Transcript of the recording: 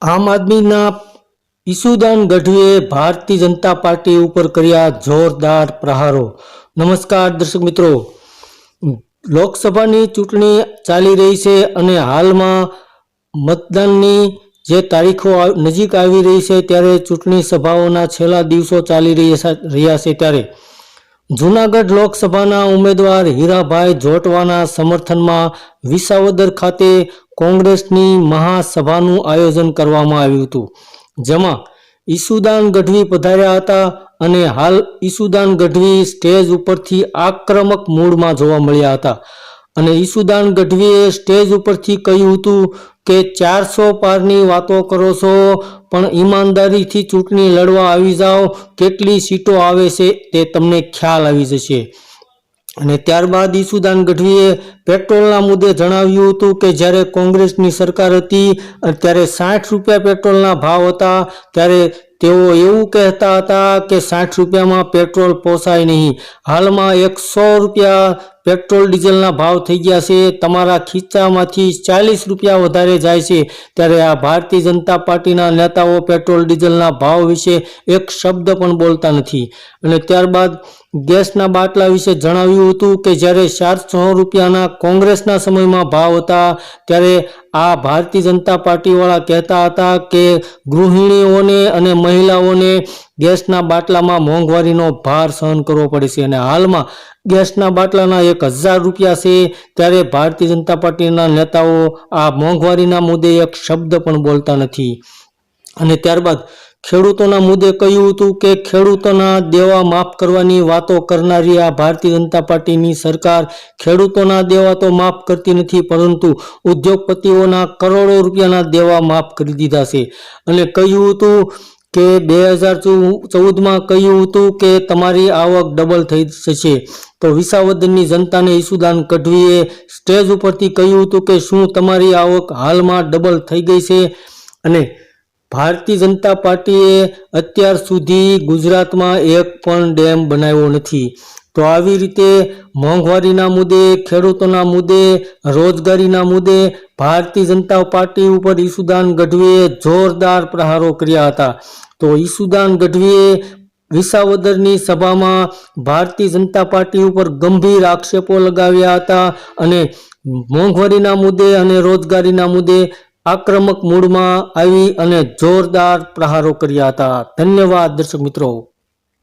આમ આદમીના ઈસુદાન ગઢવીએ ભારતીય જનતા પાર્ટી ઉપર કર્યા જોરદાર પ્રહારો। નમસ્કાર દર્શક મિત્રો, લોકસભાની ચૂંટણી ચાલી રહી છે અને હાલમાં મતદાનની જે તારીખો નજીક આવી રહી છે ત્યારે ચૂંટણી સભાઓના છેલ્લા દિવસો ચાલી રહ્યા છે ત્યારે જૂનાગઢ લોકસભાના ઉમેદવાર હીરાભાઈ જોટવાના સમર્થનમાં વિસાવદર ખાતે કોંગ્રેસની મહાસભાનું આયોજન કરવામાં આવ્યું હતું, જેમાં ઈસુદાન ગઢવી પધાર્યા હતા અને હાલ ઈસુદાન ગઢવી સ્ટેજ ઉપરથી આક્રમક મૂડમાં જોવા મળ્યા હતા અને ઈસુદાન ગઢવીએ સ્ટેજ ઉપરથી કહ્યું હતું કે 400 પારની વાતો કરો છો પણ ઈમાનદારીથી ચૂંટણી લડવા આવી જાઓ, કેટલી સીટો આવે છે તે તમને ખ્યાલ આવી જશે। અને ત્યારબાદ ઈસુદાન ગઢવીએ પેટ્રોલના મુદ્દે જણાવ્યું હતું કે જ્યારે કોંગ્રેસની સરકાર હતી ત્યારે 60 રૂપિયા પેટ્રોલના ભાવ હતા ત્યારે તેઓ એવું કહેતા હતા કે 60 રૂપિયામાં પેટ્રોલ પોસાય નહીં, હાલમાં 100 રૂપિયા પેટ્રોલ ડીઝલના ભાવ થઈ ગયા છે, તમારા ખીચામાંથી 40 રૂપિયા વધારે જાય છે। ત્યારે આ ભારતીય જનતા પાર્ટીના નેતાઓ પેટ્રોલ ડીઝલના ભાવ વિશે એક શબ્દ પણ બોલતા નથી। અને ત્યારબાદ ગેસના બાટલા વિશે જણાવ્યું હતું કે જ્યારે 400 રૂપિયાના કોંગ્રેસના સમયમાં ભાવ હતા ત્યારે આ ભારતીય જનતા પાર્ટીવાળા કહેતા હતા કે ગૃહિણીઓને અને મહિલાઓને ગેસના બાટલામાં મોંઘવારીનો ભાર સહન કરવો પડે છે અને હાલમાં ગેસના બાટલાના 1000 રૂપિયા છે ત્યારે ભારતીય જનતા પાર્ટીના નેતાઓ આ મોંઘવારીના મુદ્દે એક શબ્દ પણ બોલતા નથી। અને ત્યારબાદ ખેડૂતોના મુદ્દે કહ્યું હતું કે ખેડૂતોના દેવા માફ કરવાની વાતો કરનારી આ ભારતીય જનતા પાર્ટીની સરકાર ખેડૂતોના દેવા તો માફ કરતી નથી પરંતુ ઉદ્યોગપતિઓના કરોડો રૂપિયાના દેવા માફ કરી દીધા છે અને કહ્યું હતું કે 2014માં કહ્યું હતું કે તમારી આવક ડબલ થઈ જશે। તો વિસાવદરની જનતાને ઈસુદાન ગઢવીએ સ્ટેજ ઉપરથી કહ્યું હતું કે શું તમારી આવક હાલમાં ડબલ થઈ ગઈ છે? અને ભારતીય જનતા પાર્ટીએ અત્યાર સુધી ગુજરાતમાં એક પણ ડેમ બનાવ્યો નથી। તો આવી રીતે મોંઘવારીના મુદ્દે, ખેડૂતોના મુદ્દે, રોજગારીના મુદ્દે ભારતીય જનતા પાર્ટી ઉપર ઈસુદાન ગઢવીએ જોરદાર પ્રહારો કર્યા હતા। તો ઈસુદાન ગઢવીએ વિસાવદરની સભામાં ભારતીય જનતા પાર્ટી ઉપર ગંભીર આક્ષેપો લગાવ્યા હતા અને મોંઘવારીના મુદ્દે અને રોજગારીના મુદ્દે આક્રમક મૂડમાં આવી અને જોરદાર પ્રહારો કર્યા હતા। ધન્યવાદ દર્શક મિત્રો।